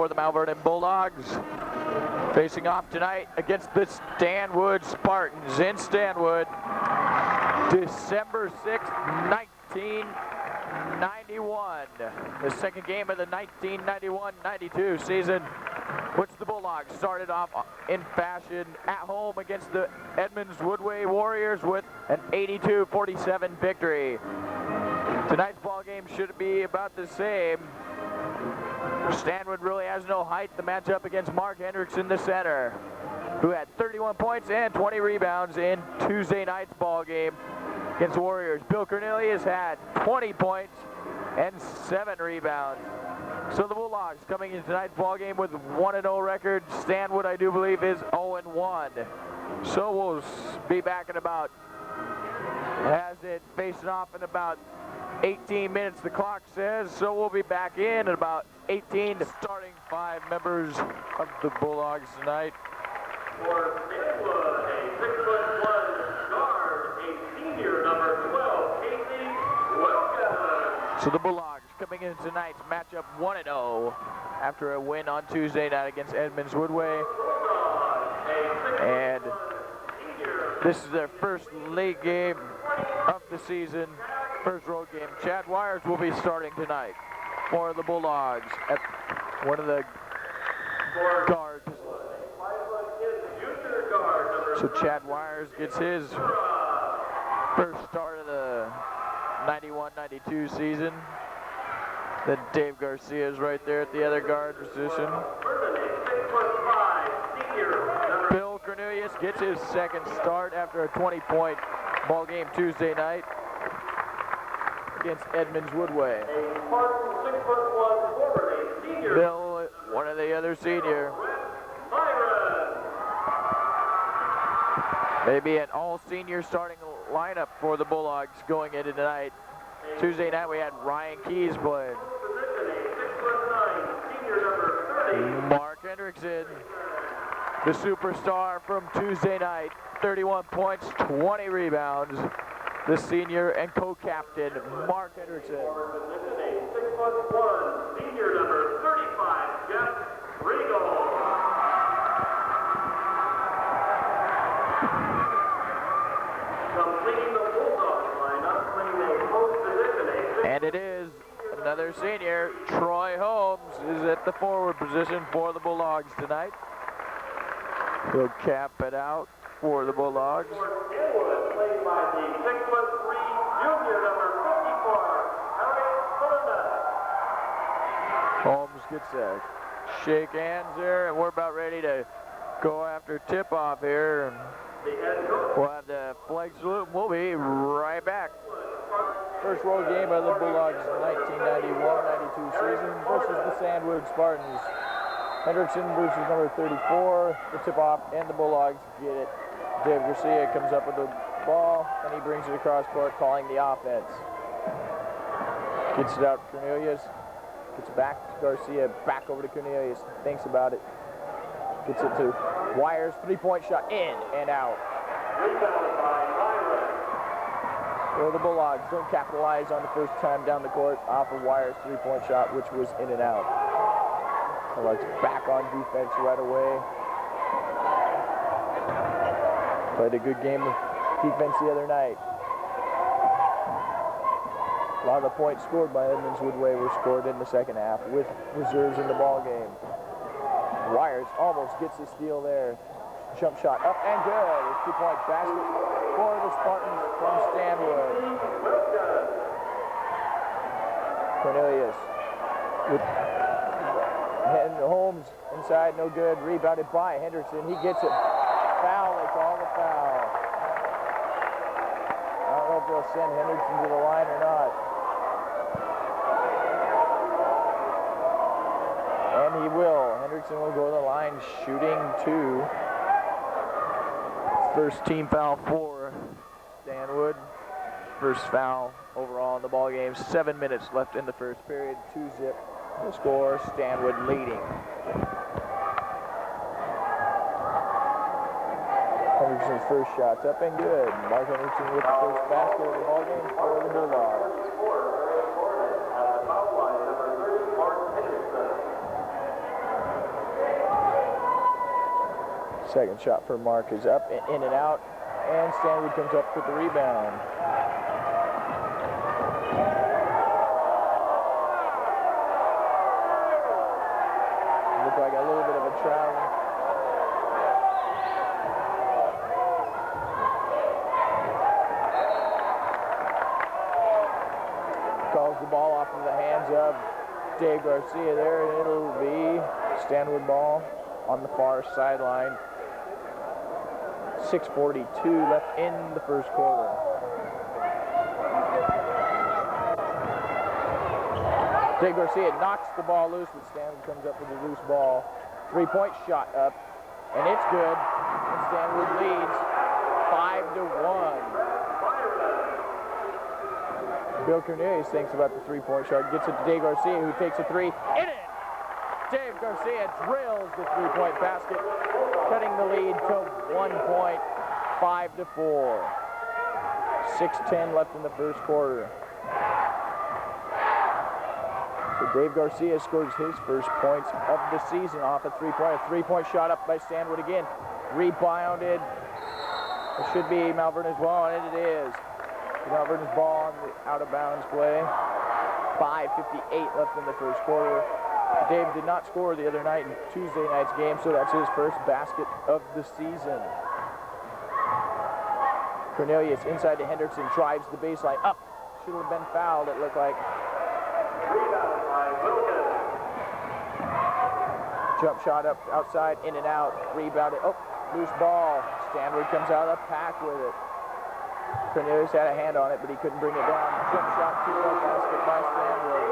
for the Mount Vernon Bulldogs. Facing off tonight against the Stanwood Spartans in Stanwood. December 6th, 1991. The second game of the 1991-92 season, which the Bulldogs started off in fashion at home against the Edmonds Woodway Warriors with an 82-47 victory. Tonight's ball game should be about the same. Stanwood really has no height. The matchup against Mark Hendrickson, the center, who had 31 points and 20 rebounds in Tuesday night's ball game against the Warriors. Bill Cornelius had 20 points and 7 rebounds. So the Bulldogs coming into tonight's ball game with 1-0 record. Stanwood, I do believe, is 0-1. So we'll be back in about, has it facing off in about 18 minutes, the clock says. So we'll be back in at about 18, starting 5 members of the Bulldogs tonight. For Stanwood, a 6'1" guard, a senior, number 12, Casey Welcome. So the Bulldogs coming in tonight's matchup 1-0 after a win on Tuesday night against Edmonds Woodway. And this is their first league game of the season, first road game. Chad Wires will be starting tonight for the Bulldogs at one of the guards. So Chad Wires gets his first start of the 91-92 season. Then Dave Garcia is right there at the other guard position. Bill Cornelius gets his second start after a 20-point ball game Tuesday night against Edmonds Woodway. Bill, one of the other senior. Maybe an all-senior starting lineup for the Bulldogs going into tonight. Tuesday night we had Ryan Keys playing. Mark Hendrickson, the superstar from Tuesday night, 31 points, 20 rebounds. The senior and co-captain, Mark Hendrickson. 6'1", senior number 35, Jeff Regal. Completing the Bulldogs lineup, playing a post position, And it is another senior, Troy Holmes, is at the forward position for the Bulldogs tonight. He'll cap it out for the Bulldogs. Stanwood, played by the 6'3", junior number 54, Harry Fernandez. Holmes gets a shake hands there, and we're about ready to go after tip-off here. We'll have the flag salute, and we'll be right back. First road game of the Bulldogs 1991-92 season versus the Stanwood Spartans. Hendrickson versus number 34, the tip-off, and the Bulldogs get it. Dave Garcia comes up with the ball, and he brings it across court, calling the offense. Gets it out to Cornelius. Gets it back to Garcia, back over to Cornelius. Thinks about it. Gets it to Wires, three-point shot, in and out. So the Bulldogs don't capitalize on the first time down the court off of Wires' three-point shot, which was in and out. Bulldogs back on defense right away. Played a good game of defense the other night. A lot of the points scored by Edmonds Woodway were scored in the second half with reserves in the ball game. Wires almost gets the steal there. Jump shot up and good. A two-point basket for the Spartans from Stanwood. Cornelius with Holmes inside, no good. Rebounded by Hendrickson. He gets it. Foul, they call the foul. I don't know if they'll send Hendrickson to the line or not. And he will. Hendrickson will go to the line shooting 2. First team foul for Stanwood. First foul overall in the ball game. 7 minutes left in the first period. 2-zip. The score, Stanwood leading. Hendrickson's first shot's up and good. Mark Hendrickson with the first basket of the ball game for the Bulldogs. Second shot for Mark is up, in and out, and Stanwood comes up with the rebound. Looked like a little bit of a travel. Calls the ball off of the hands of Dave Garcia there, and it'll be Stanwood ball on the far sideline. 6:42 left in the first quarter. Dave Garcia knocks the ball loose, but Stanwood comes up with a loose ball. Three-point shot up, and it's good. And Stanwood leads 5-1. Bill Cornelius thinks about the three-point shot, gets it to Dave Garcia, who takes a three. In it! Dave Garcia drills the three-point basket, cutting the lead to 1 point, 5-4. 6:10 left in the first quarter. So Dave Garcia scores his first points of the season off a three-point. A three-point shot up by Stanwood again. Rebounded. It should be Malverna's ball, and it is. Malverna's ball on the out-of-bounds play. 5:58 left in the first quarter. Dave did not score the other night in Tuesday night's game, so that's his first basket of the season. Cornelius inside to Hendrickson, drives the baseline up. Should have been fouled, it looked like. Jump shot up outside, in and out, rebounded. Oh, loose ball. Stanwood comes out of the pack with it. Cornelius had a hand on it, but he couldn't bring it down. Jump shot, two-point basket by Stanwood.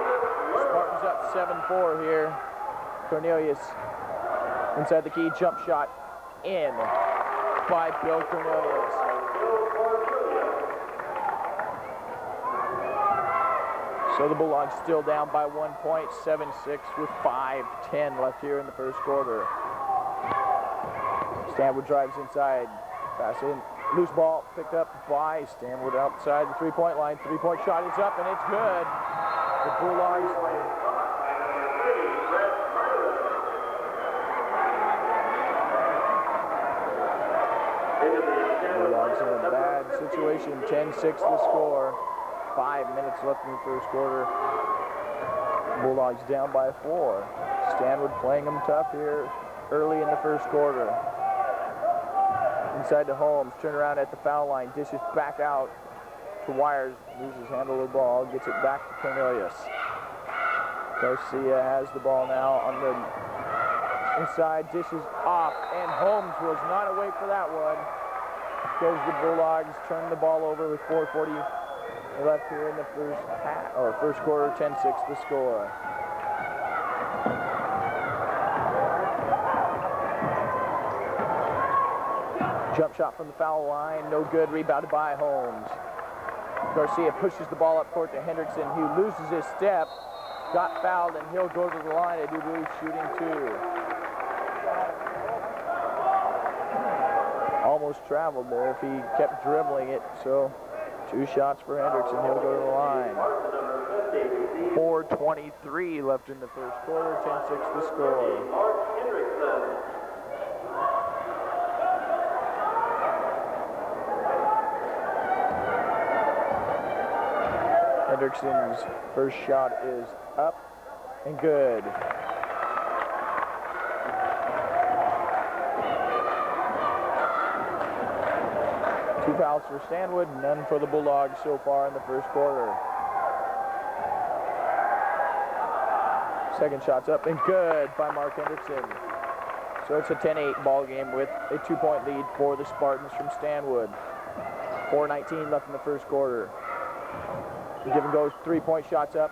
Spartans up 7-4 here. Cornelius inside the key, jump shot in by Bill Cornelius. So the Bulldogs still down by 1 point, 7-6 with 5:10 left here in the first quarter. Stanwood drives inside, pass in, loose ball picked up by Stanwood outside the three-point line. Three-point shot is up and it's good. The Bulldogs in a bad situation. 10-6 the score. 5 minutes left in the first quarter. Bulldogs down by 4. Stanwood playing them tough here early in the first quarter. Inside to Holmes, turn around at the foul line, dishes back out to Wires, loses handle of the ball, gets it back to Cornelius. Garcia has the ball now on the inside, dishes off, and Holmes was not awake for that one because the Bulldogs turned the ball over with 4:40 left here in the first quarter. 10-6 the score. Jump shot from the foul line, no good, rebounded by Holmes. Garcia pushes the ball up court to Hendrickson, who loses his step, got fouled, and he'll go to the line. I do believe shooting 2. Almost traveled there if he kept dribbling it, so 2 shots for Hendrickson, he'll go to the line. 4:23 left in the first quarter, 10-6 the score. Hendrickson's first shot is up and good. Two fouls for Stanwood, none for the Bulldogs so far in the first quarter. Second shot's up and good by Mark Hendrickson. So it's a 10-8 ball game with a 2-point lead for the Spartans from Stanwood. 4:19 left in the first quarter. Give and goes, 3-point shots up.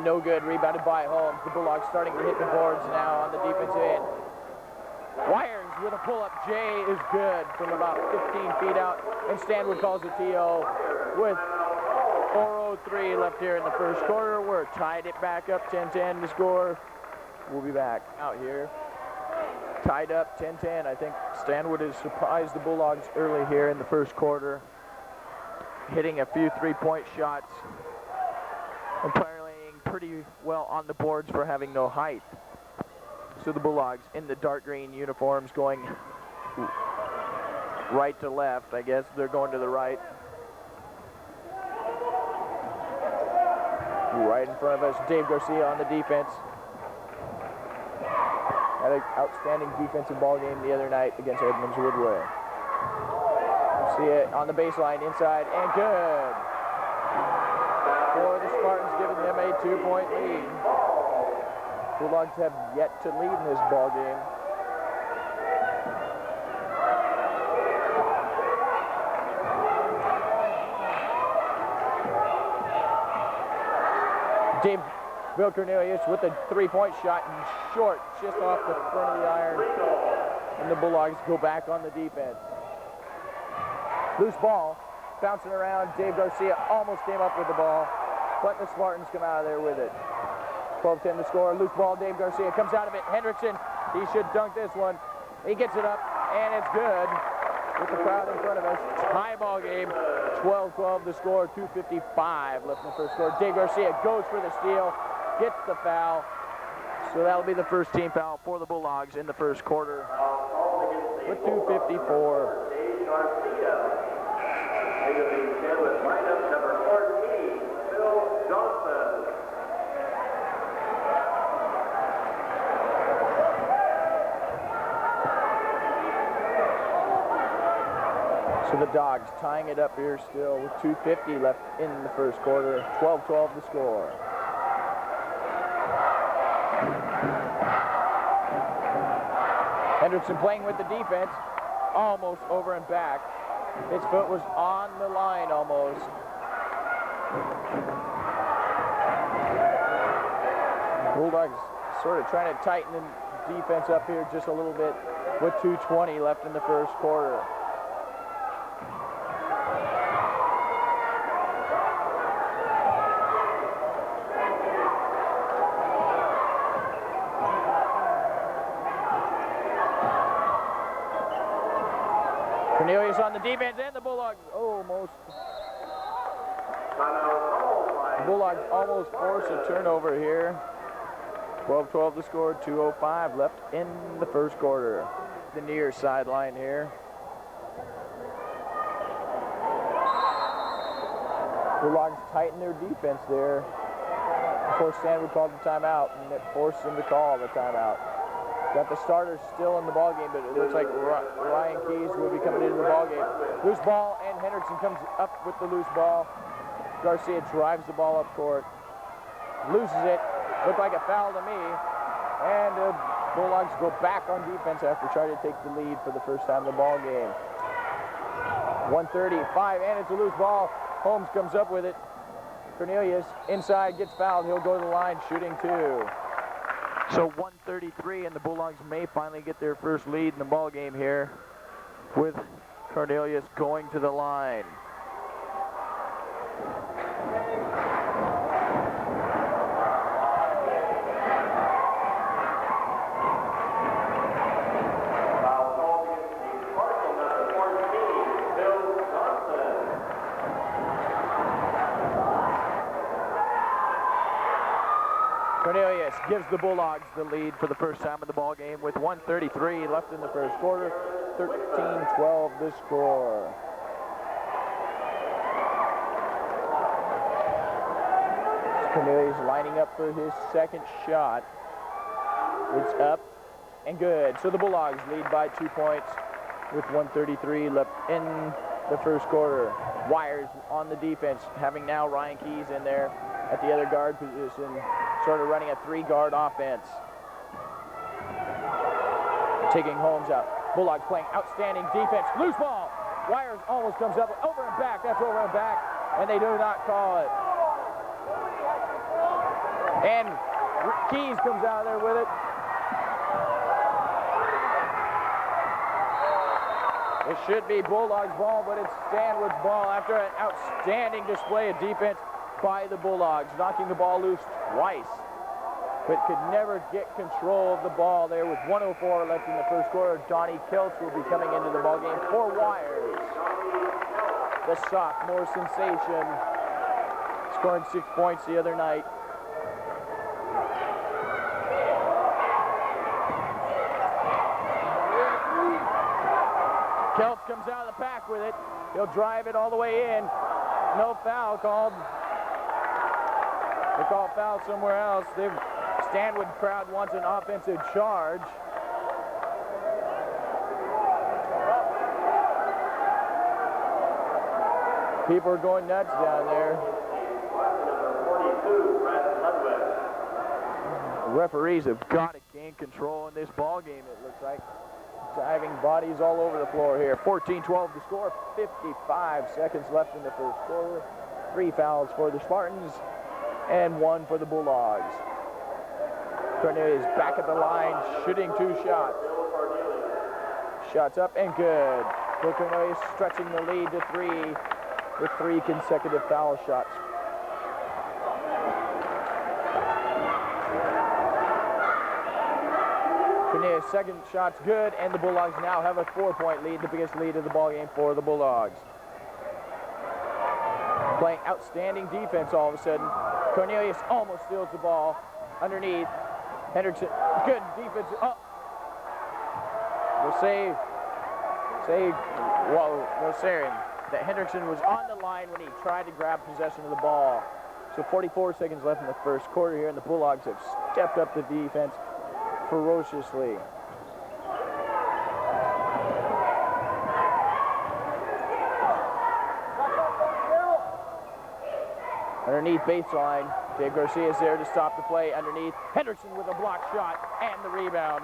No good, rebounded by Holmes. The Bulldogs starting to hit the boards now on the defensive end. Wires with a pull-up J is good from about 15 feet out, and Stanwood calls a TO with 4:03 left here in the first quarter. We're tied it back up, 10-10 to score. We'll be back out here. Tied up, 10-10. I think Stanwood has surprised the Bulldogs early here in the first quarter, hitting a few 3-point shots and playing pretty well on the boards for having no height. So the Bulldogs in the dark green uniforms going right to left. I guess they're going to the right. Right in front of us, Dave Garcia on the defense. Had an outstanding defensive ball game the other night against Edmonds Woodway. Garcia on the baseline, inside, and good. For the Spartans, giving them a 2-point lead. Bulldogs have yet to lead in this ball game. Bill Cornelius with a 3-point shot and short, just off the front of the iron. And the Bulldogs go back on the defense. Loose ball, bouncing around. Dave Garcia almost came up with the ball, but the Spartans come out of there with it. 12-10 to score. Loose ball, Dave Garcia comes out of it. Hendrickson, he should dunk this one. He gets it up, and it's good. With the crowd in front of us. Tie ball game. 12-12 to score. 2:55 left in the first quarter. Dave Garcia goes for the steal. Gets the foul. So that'll be the first team foul for the Bulldogs in the first quarter. With 2:54. Dave Garcia. With lineup number 14, Phil Johnson. So the Dogs tying it up here still with 2:50 left in the first quarter. 12-12 to score. Hendrickson playing with the defense, almost over and back. His foot was on the line almost. Bulldogs sort of trying to tighten the defense up here just a little bit with 2:20 left in the first quarter. Cornelius on the defense, and the Bulldogs almost. The Bulldogs almost force a turnover here. 12-12 to score, 2:05 left in the first quarter. The near sideline here. Bulldogs tighten their defense there before Stanwood called the timeout, and it forced them to call the timeout. Got the starters still in the ballgame, but it looks like Ryan Keys will be coming into the ballgame. Loose ball, and Hendrickson comes up with the loose ball. Garcia drives the ball up court, loses it. Looked like a foul to me. And the Bulldogs go back on defense after trying to take the lead for the first time in the ballgame. 1:35, and it's a loose ball. Holmes comes up with it. Cornelius inside, gets fouled. He'll go to the line, shooting two. So 1:33, and the Bulldogs may finally get their first lead in the ball game here with Cornelius going to the line. Foul called against the Cardinal number 14, Phil Johnson. Cornelius gives the Bulldogs the lead for the first time in the ball game with 1:33 left in the first quarter. 13-12 the score. Cornelius lining up for his second shot. It's up and good. So the Bulldogs lead by 2 points with 1:33 left in the first quarter. Wires on the defense, having now Ryan Keys in there at the other guard position, sort of running a three-guard offense. Taking Holmes out. Bulldogs playing outstanding defense. Loose ball. Wires almost comes up over and back. That's over and back, and they do not call it. And Keys comes out of there with it. It should be Bulldogs ball, but it's Stanwood's ball after an outstanding display of defense by the Bulldogs, knocking the ball loose twice, but could never get control of the ball there with 1:04 left in the first quarter. Donnie Kelch will be coming into the ball game for Wires. The sophomore sensation, scoring 6 points the other night. Kelts comes out of the pack with it. He'll drive it all the way in. No foul called. They call foul somewhere else. The Stanwood crowd wants an offensive charge. People are going nuts down there. The referees have got to gain control in this ball game, it looks like. Diving bodies all over the floor here. 14-12 to score. 55 seconds left in the first quarter. 3 fouls for the Spartans and 1 for the Bulldogs. Cornelius back at the line, shooting 2 shots. Shots up and good. Bill Cornelius stretching the lead to 3 with 3 consecutive foul shots. Cornelius' second shot's good, and the Bulldogs now have a 4-point lead, the biggest lead of the ball game for the Bulldogs. Playing outstanding defense all of a sudden. Cornelius almost steals the ball underneath. Hendrickson, good defense. Oh. We'll say that Hendrickson was on the line when he tried to grab possession of the ball. So 44 seconds left in the first quarter here, and the Bulldogs have stepped up the defense ferociously. Underneath baseline, Dave Garcia is there to stop the play underneath. Hendrickson with a block shot and the rebound.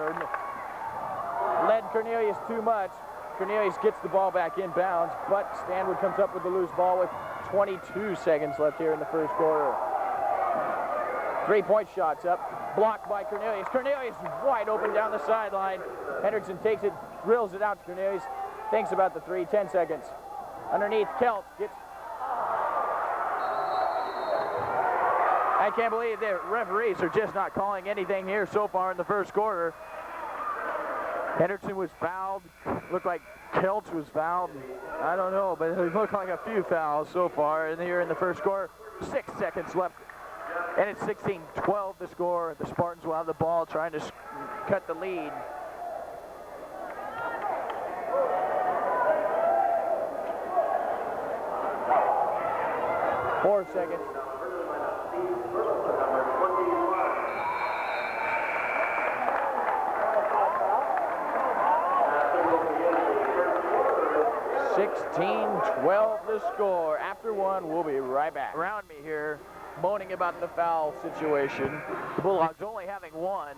Led Cornelius too much. Cornelius gets the ball back in bounds, but Stanwood comes up with the loose ball with 22 seconds left here in the first quarter. 3-point shots up, blocked by Cornelius. Cornelius wide open down the sideline. Hendrickson takes it, drills it out to Cornelius. Thinks about the 3, 10 seconds. Underneath, Kelt gets... I can't believe the referees are just not calling anything here so far in the first quarter. Hendrickson was fouled. Looked like Kelts was fouled. I don't know, but it looked like a few fouls so far in here in the first quarter. 6 seconds left, and it's 16-12 to score. The Spartans will have the ball trying to cut the lead. Four seconds. $16-12 the score. After 1, we'll be right back. Around me here, moaning about the foul situation. The Bulldogs only having 1,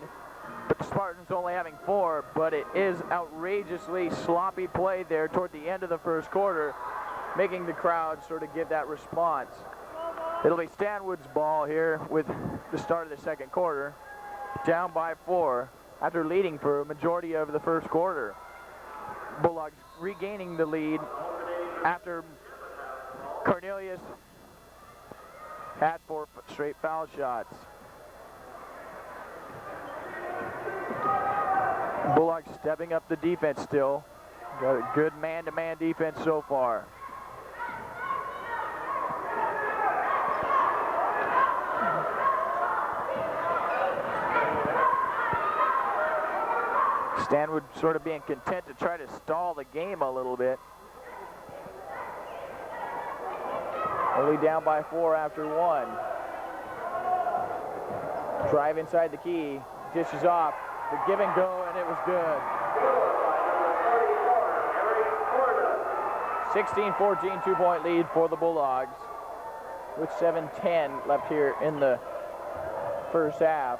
but the Spartans only having 4, but it is outrageously sloppy play there toward the end of the first quarter, making the crowd sort of give that response. It'll be Stanwood's ball here with the start of the second quarter, down by 4 after leading for a majority of the first quarter. Bulldogs regaining the lead after Cornelius had 4 straight foul shots. Bulldogs stepping up the defense still. Got a good man-to-man defense so far. Stanwood sort of being content to try to stall the game a little bit. Only down by 4 after 1. Drive inside the key, dishes off, the give and go, and it was good. 16-14, 2-point lead for the Bulldogs with 7:10 left here in the first half.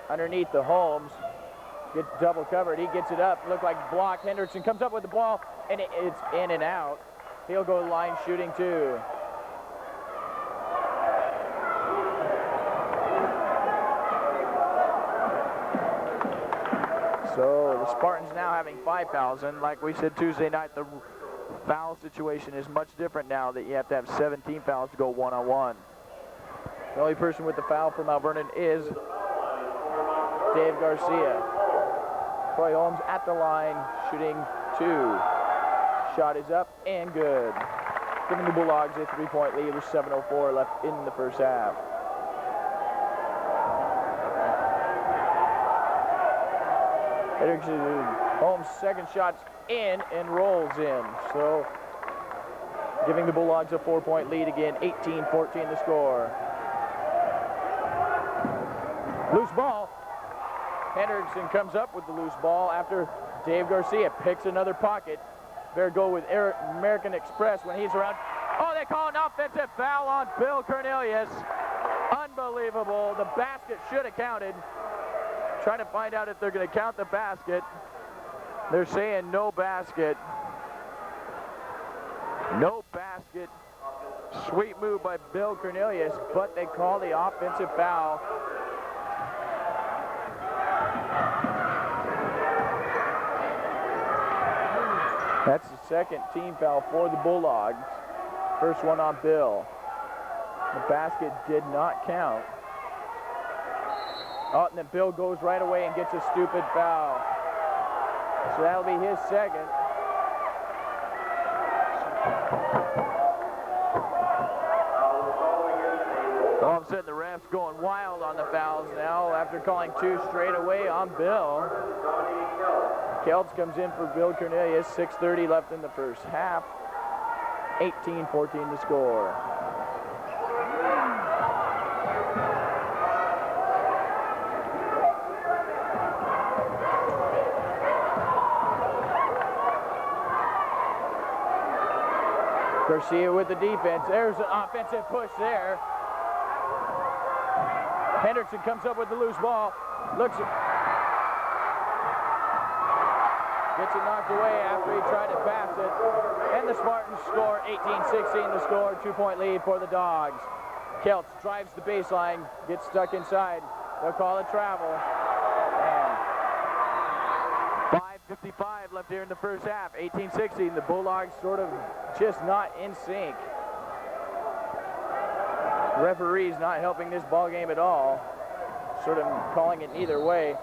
Underneath the Holmes. Gets double covered. He gets it up. Looked like block. Hendrickson comes up with the ball, and it's in and out. He'll go line shooting too. So the Spartans now having 5 fouls, and like we said Tuesday night, the foul situation is much different now that you have to have 17 fouls to go one-on-one. The only person with the foul for Mount Vernon is Dave Garcia. Troy Holmes at the line, shooting 2. Shot is up and good. Giving the Bulldogs a 3-point lead with 7:04 left in the first half. Holmes' second shot's in and rolls in. So giving the Bulldogs a 4-point lead again, 18-14 the score. Loose ball. Hendrickson comes up with the loose ball after Dave Garcia picks another pocket. Better go with American Express when he's around. Oh, they call an offensive foul on Bill Cornelius. Unbelievable. The basket should have counted. Trying to find out if they're going to count the basket. They're saying no basket. No basket. Sweet move by Bill Cornelius, but they call the offensive foul. That's the second team foul for the Bulldogs. First one on Bill. The basket did not count. Oh, and then Bill goes right away and gets a stupid foul. So that'll be his second. All of a sudden, the ref's going wild on the fouls now after calling 2 straight away on Bill. Kelts comes in for Bill Cornelius. 6:30 left in the first half. 18-14 to score. Garcia with the defense. There's an offensive push there. Hendrickson comes up with the loose ball. Gets it knocked away after he tried to pass it. And the Spartans score 18-16 the score. 2-point lead for the Dogs. Kelts drives the baseline, gets stuck inside. They'll call it travel. And 5:55 left here in the first half. 18-16. The Bulldogs sort of just not in sync. Referees not helping this ball game at all. Sort of calling it either way.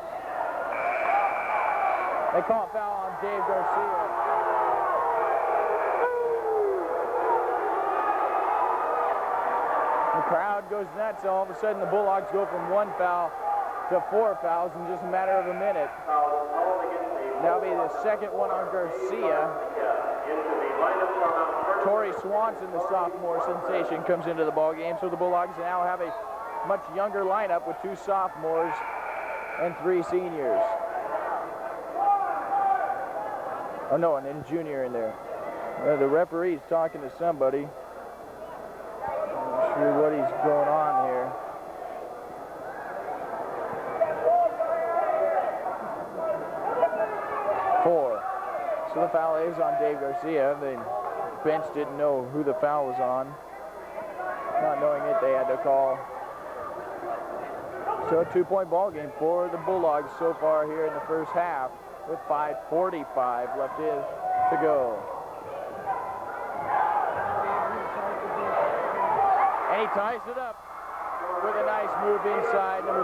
They call a foul on Dave Garcia. The crowd goes nuts. All of a sudden, the Bulldogs go from 1 foul to 4 fouls in just a matter of a minute. That'll be the second one on Garcia. Torrey Swanson, the sophomore sensation, comes into the ball game. So the Bulldogs now have a much younger lineup with 2 sophomores and 3 seniors. Oh no, and then a junior in there. The referee's talking to somebody. Not sure what he's going on here. So the foul is on Dave Garcia. The bench didn't know who the foul was on. Not knowing it, they had to call. So a 2-point ball game for the Bulldogs so far here in the first half, with 5:45 left to go. And he ties it up with a nice move inside, number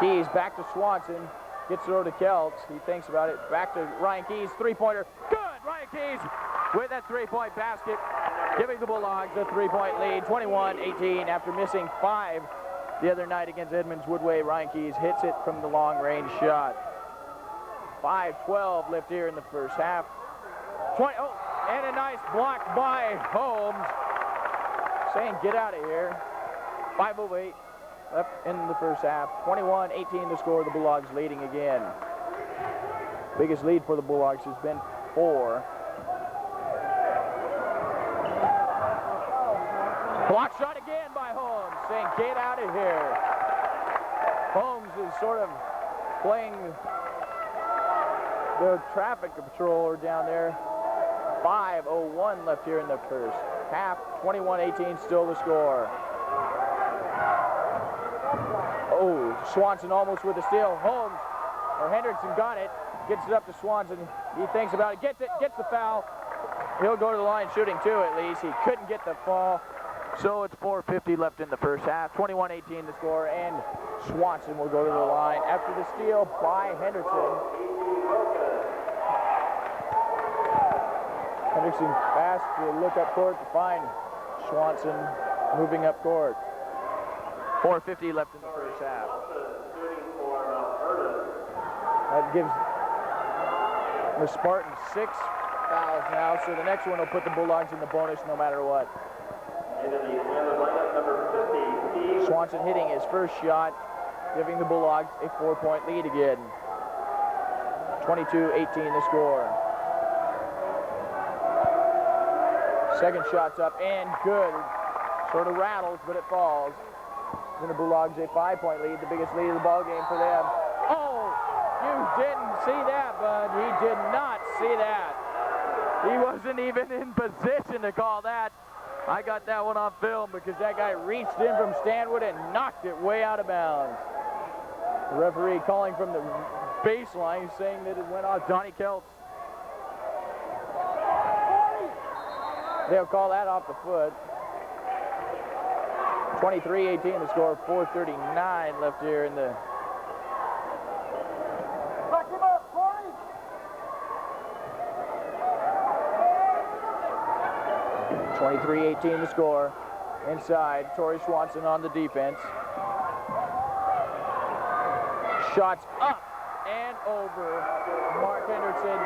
32. Keys back to Swanson. Gets it over to Kelts. He thinks about it. Back to Ryan Keys. 3-pointer. Good! Ryan Keys with that 3-point basket, giving the Bulldogs a 3-point lead. 21-18 after missing 5 the other night against Edmonds Woodway. Ryan Keys hits it from the long-range shot. 5:12 left here in the first half. And a nice block by Holmes. Saying, get out of here. 5:08 left in the first half. 21-18 to score. The Bulldogs leading again. Biggest lead for the Bulldogs has been 4. Block shot again by Holmes, saying, get out of here. Holmes is sort of playing the traffic controller down there. 5:01 left here in the first half. 21-18 still the score. Oh, Swanson almost with a steal. Hendrickson got it. Gets it up to Swanson. He thinks about it. Gets it. Gets the foul. He'll go to the line shooting 2 at least. He couldn't get the fall. So it's 4:50 left in the first half. 21-18 the score. And Swanson will go to the line after the steal by Hendrickson. Hendrickson fast to look up court to find Swanson moving up court. 4:50 left in the first half. That gives the Spartans 6 fouls now, so the next one will put the Bulldogs in the bonus no matter what. Into the standard lineup, number 50, Swanson hitting his first shot, giving the Bulldogs a 4-point lead again. 22-18 the score. Second shot's up and good. Sort of rattles, but it falls. Then the Bulldogs a 5-point lead, the biggest lead of the ball game for them. Oh, you didn't see that, bud. He did not see that. He wasn't even in position to call that. I got that one on film because that guy reached in from Stanwood and knocked it way out of bounds. The referee calling from the baseline saying that it went off Donnie Keltz. They'll call that off the foot. 23-18 the score, 4:39 left here in the... Back him up, Corey! 23-18 the score. Inside, Torrey Swanson on the defense. Shots up and over. Mark Hendrickson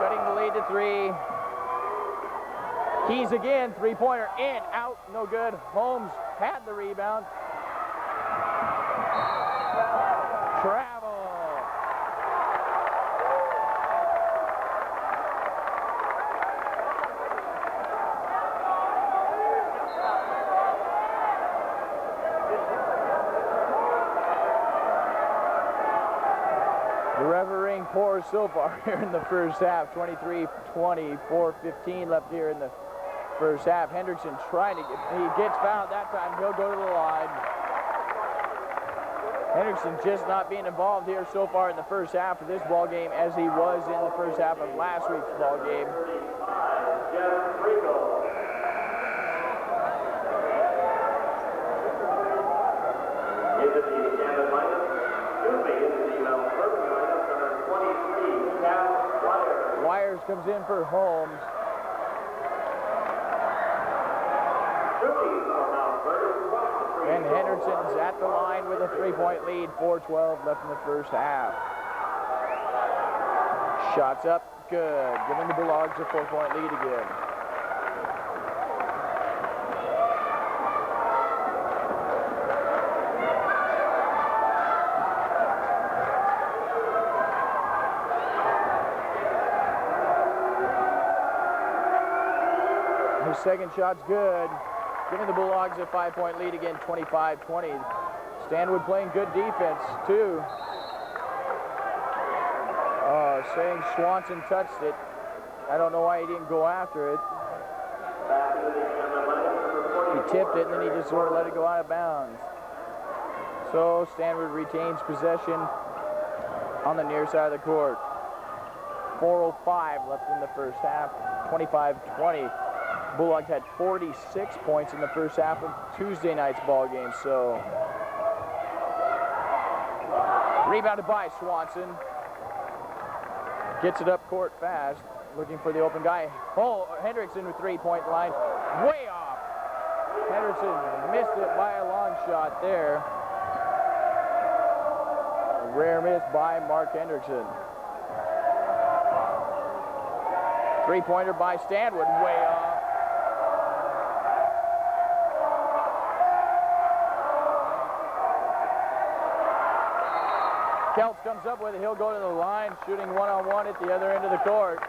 cutting the lead to 3. Keys again, three-pointer in, out, no good. Holmes had the rebound. Travel. The refereeing pours so far here in the first half. 23-20, 4:15 left here in the first half. Hendrickson trying to he gets fouled that time. He'll go to the line. Hendrickson just not being involved here so far in the first half of this ball game as he was in the first half of last week's ball game. Wires comes in for Holmes. And Hendrickson's at the line with a 3-point lead. 4:12 left in the first half. Shots up, good. Giving the Bulldogs a 4-point lead again. His second shot's good. Giving the Bulldogs a 5-point lead again, 25-20. Stanwood playing good defense, too. Saying Swanson touched it. I don't know why he didn't go after it. He tipped it, and then he just sort of let it go out of bounds. So Stanwood retains possession on the near side of the court. 4:05 left in the first half, 25-20. Bulldogs had 46 points in the first half of Tuesday night's ball game, so rebounded by Swanson. Gets it up court fast, looking for the open guy. Oh, Hendrickson with 3-point line, way off. Hendrickson missed it by a long shot there. A rare miss by Mark Hendrickson. 3-pointer by Stanwood, way off. Keltz comes up with it. He'll go to the line, shooting one-on-one at the other end of the court.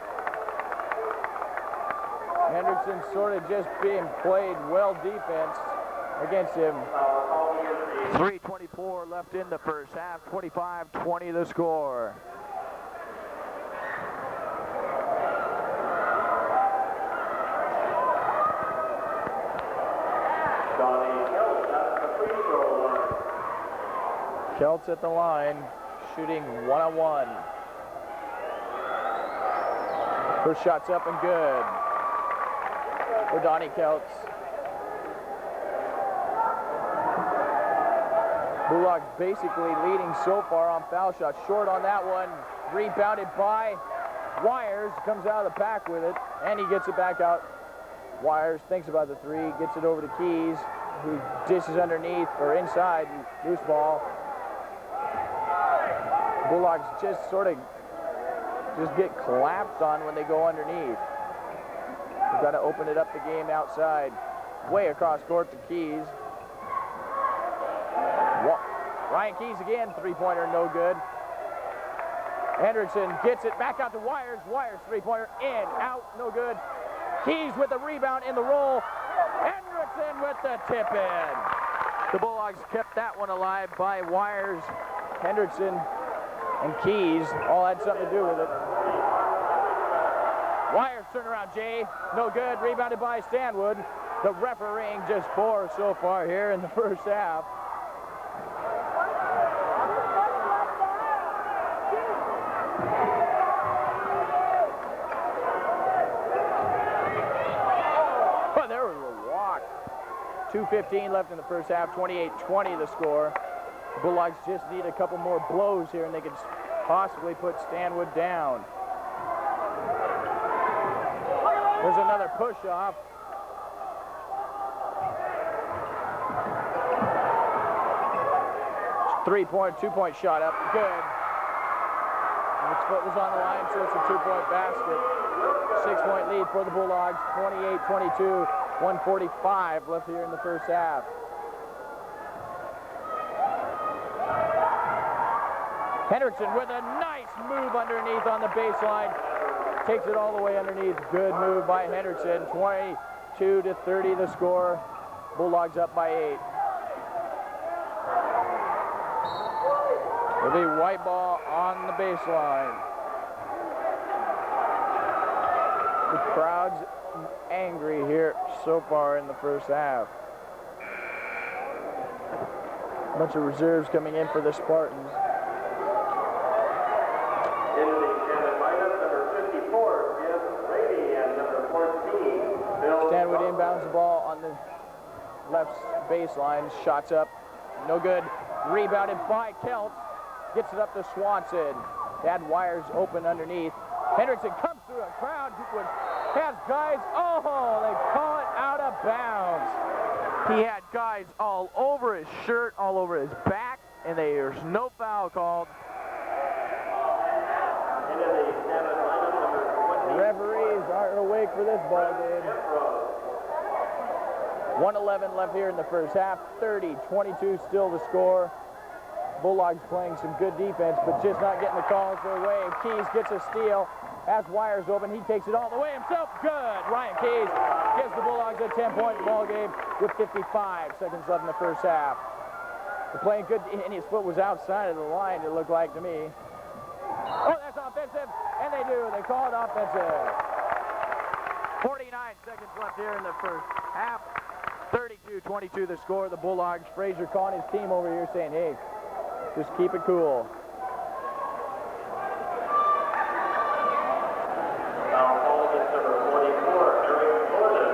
Hendrickson sort of just being played well defense against him. 3:24 left in the first half. 25-20 the score. Keltz at the line, shooting one-on-one. First shot's up and good for Donnie Keltz. Bulldogs basically leading so far on foul shots. Short on that one, rebounded by Wires, comes out of the pack with it, and he gets it back out. Wires thinks about the three, gets it over to Keys, who dishes underneath or inside, loose ball. Bulldogs just get collapsed on when they go underneath. We've got to open it up the game outside. Way across court to Keys. Ryan Keys again, three-pointer, no good. Hendrickson gets it back out to Wires. Wires, three-pointer, in, out, no good. Keys with the rebound in the roll. Hendrickson with the tip-in. The Bulldogs kept that one alive by Wires. Hendrickson and Keys all had something to do with it. Wires turnaround, Jay. No good. Rebounded by Stanwood. The refereeing just poor so far here in the first half. Oh, there was a walk. 2:15 left in the first half. 28-20 the score. Bulldogs just need a couple more blows here and they could possibly put Stanwood down. There's another push-off. Two-point shot up, good. And its foot was on the line, so it's a two-point basket. 6-point lead for the Bulldogs, 28-22, 1:45 left here in the first half. Hendrickson with a nice move underneath on the baseline. Takes it all the way underneath. Good move by Hendrickson. 22-30 the score. Bulldogs up by 8. With a white ball on the baseline. The crowd's angry here so far in the first half. A bunch of reserves coming in for the Spartans. Stanwood inbounds the ball on the left baseline. Shots up. No good. Rebounded by Kelts. Gets it up to Swanson. Had Wires open underneath. Hendrickson comes through a crowd. Has guys. Oh, they call it out of bounds. He had guys all over his shirt, all over his back, and there's no foul called. The referees aren't awake for this ball game. 1:11 left here in the first half. 30-22 still the score. Bulldogs playing some good defense, but just not getting the calls their way. Keys gets a steal. Has Wires open. He takes it all the way himself. Good. Ryan Keys gives the Bulldogs a 10-point ball game with 55 seconds left in the first half. They're playing good, and his foot was outside of the line, it looked like to me. Oh, that's offensive, and they do. They call it offensive. 49 seconds left here in the first half. 32-22 the score. The Bulldogs. Fraser calling his team over here saying, hey, just keep it cool. Foul call against number 44, Eric Gordon.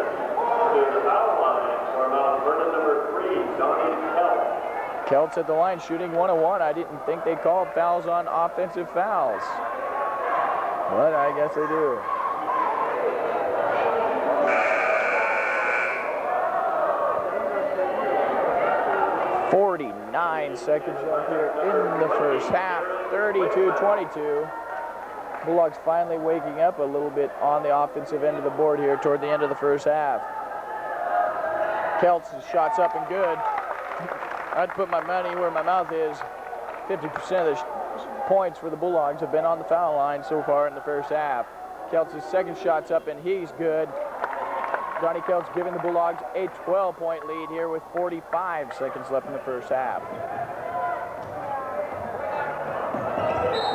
To the foul line for Mount Vernon number 3, Donnie Kelts. Kelts at the line shooting 1-1. I didn't think they called fouls on offensive fouls. But I guess they do. Nine seconds left here in the first half. 32-22. Bulldogs finally waking up a little bit on the offensive end of the board here toward the end of the first half. Kelts shots up and good. I'd put my money where my mouth is. 50% of the points for the Bulldogs have been on the foul line so far in the first half. Kelts' second shot's up and he's good. Johnny Kelts giving the Bulldogs a 12-point lead here with 45 seconds left in the first half.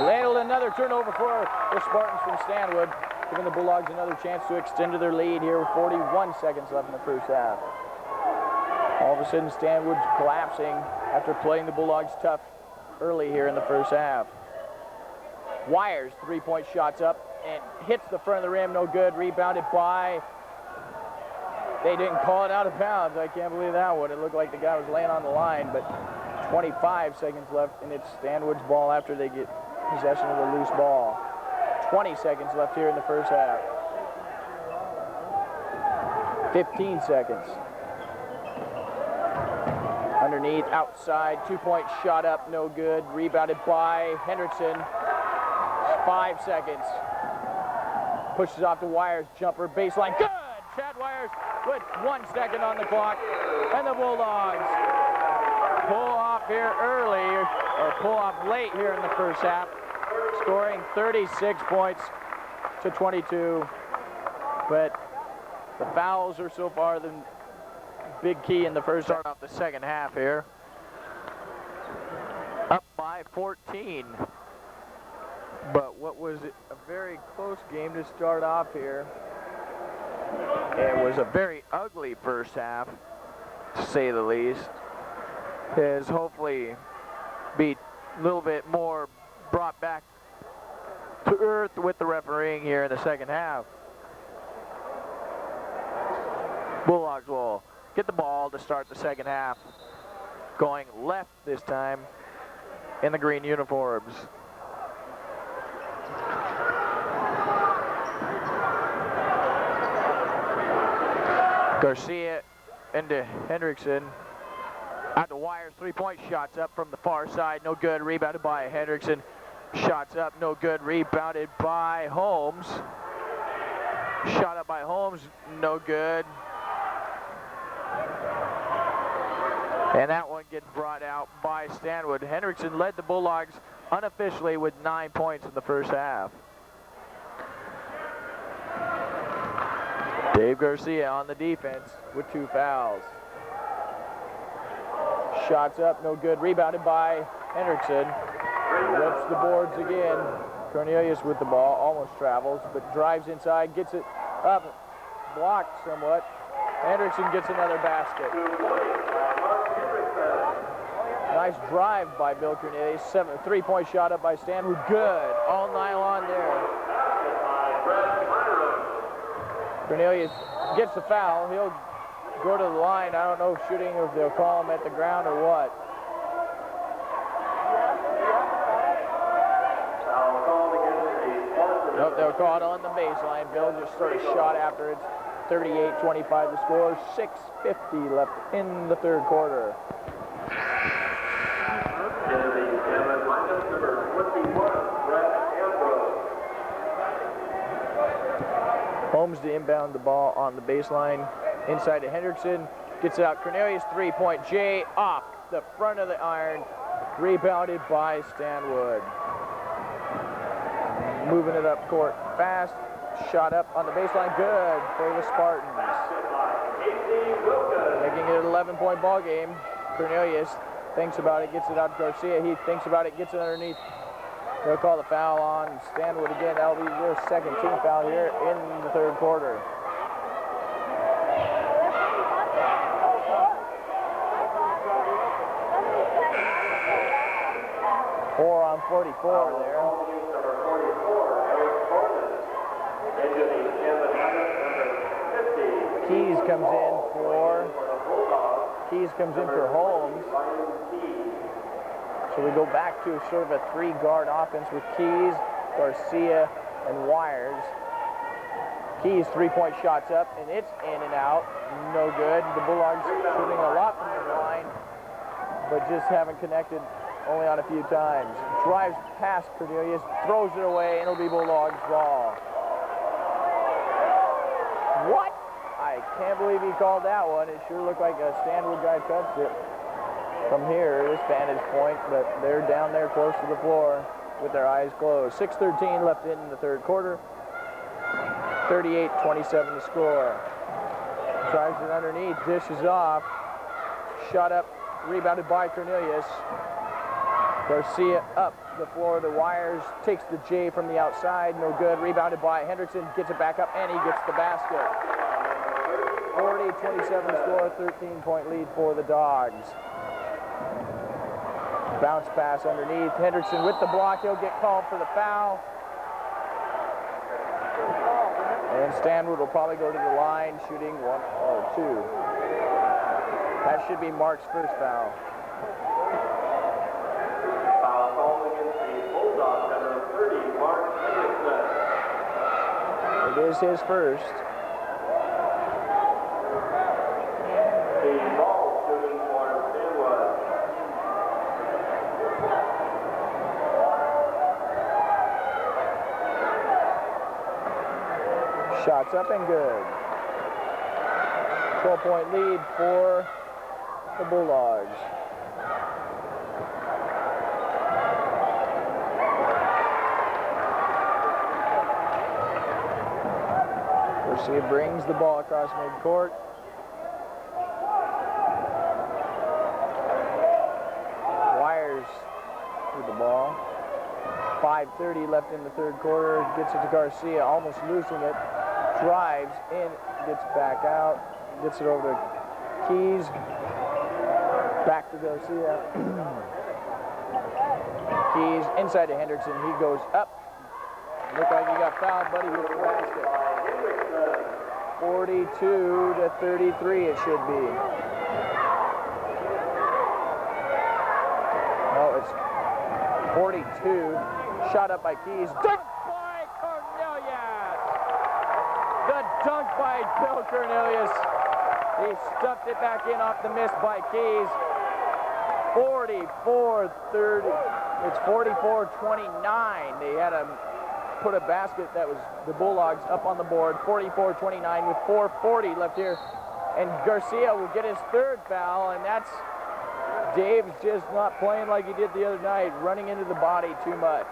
Ladled another turnover for the Spartans from Stanwood, giving the Bulldogs another chance to extend to their lead here with 41 seconds left in the first half. All of a sudden, Stanwood's collapsing after playing the Bulldogs tough early here in the first half. Wires, three-point shots up and hits the front of the rim, no good. Rebounded by... They didn't call it out of bounds. I can't believe that one. It looked like the guy was laying on the line, but 25 seconds left, and it's Stanwood's ball after they get possession of the loose ball. 20 seconds left here in the first half. 15 seconds. underneath, outside, 2-point shot up, no good. Rebounded by Hendrickson. 5 seconds. Pushes off the Wires, jumper, baseline, good! Chad Wires with 1 second on the clock. And the Bulldogs pull off here early, or pull off late here in the first half, scoring 36 points to 22. But the fouls are so far the big key in the first start off the second half here. Up by 14. But what was a very close game to start off here. It was a very ugly first half, to say the least. Has hopefully be a little bit more brought back to earth with the refereeing here in the second half. Bulldogs will get the ball to start the second half, going left this time in the green uniforms. Garcia into Hendrickson. At the Wires, 3-point shots up from the far side, no good. Rebounded by Hendrickson. Shots up, no good. Rebounded by Holmes. Shot up by Holmes, no good. And that one gets brought out by Stanwood. Hendrickson led the Bulldogs unofficially with 9 points in the first half. Dave Garcia on the defense with 2 fouls. Shots up, no good. Rebounded by Hendrickson. Rips the boards again. Cornelius with the ball, almost travels, but drives inside, gets it up, blocked somewhat. Hendrickson gets another basket. Nice drive by Bill Cornelius. 3-point shot up by Stanwood. Good. All nylon there. Cornelius gets the foul. He'll go to the line. I don't know if shooting or if they'll call him at the ground or what. Nope, they'll call it on the baseline. Bill just sort of shot after it. 38-25 the score. 6:50 left in the third quarter. Holmes to inbound the ball on the baseline. Inside to Hendrickson. Gets it out. Cornelius 3-point. Jay off the front of the iron. Rebounded by Stanwood. Moving it up court fast. Shot up on the baseline. Good for the Spartans. Making it an 11-point ball game. Cornelius thinks about it, gets it out to Garcia. He thinks about it, gets it underneath. They'll call the foul on Stanwood again. That'll be their second team foul here in the third quarter. Four on 44 there. Keys comes in for Holmes. So we go back to sort of a 3-guard offense with Keys, Garcia, and Wires. Keys 3-point shots up, and it's in and out. No good. The Bulldogs shooting a lot from the line, but just haven't connected only on a few times. Drives past Cornelius, throws it away, and it'll be Bulldogs ball. What? I can't believe he called that one. It sure looked like a Stanwood guy touched it from here, this vantage point, but they're down there close to the floor with their eyes closed. 6:13 left in the third quarter. 38-27 the score. Drives it underneath, dishes off. Shot up, rebounded by Cornelius. Garcia up the floor of the Wires, takes the J from the outside, no good. Rebounded by Hendrickson, gets it back up, and he gets the basket. 40-27 score, 13-point lead for the Dogs. Bounce pass underneath. Hendrickson with the block. He'll get called for the foul. And Stanwood will probably go to the line shooting 1 or 2. That should be Mark's first foul. Foul called against the Bulldogs, number 30, Mark Hendrickson. It is his first. The ball shooting for Stanwood. Shots up and good. 12-point lead for the Bulldogs. Garcia brings the ball across midcourt. Wires with the ball. 5:30 left in the third quarter. Gets it to Garcia, almost losing it. Drives in, gets back out, gets it over to Keys. Back to Garcia. Keys inside to Hendrickson. He goes up. Looked like he got fouled, but he hits the basket. 42-33 it should be. No, it's 42. Shot up by Keys. Dunk by Cornelius! The dunk by Bill Cornelius. He stuffed it back in off the miss by Keys. 44-30. It's 44-29. They had to put a basket that was the Bulldogs up on the board. 44-29 with 4:40 left here. And Garcia will get his third foul, and that's Dave's just not playing like he did the other night, running into the body too much.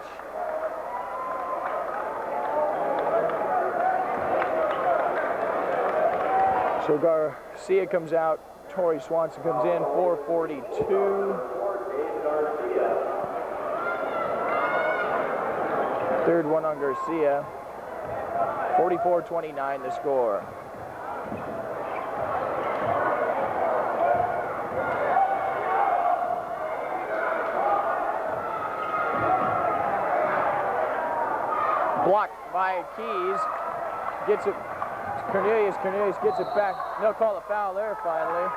So Garcia comes out, Torrey Swanson comes in, 4:42. Third one on Garcia. 44-29 the score. Blocked by Keys. Gets it. Cornelius gets it back. They'll call a foul there finally.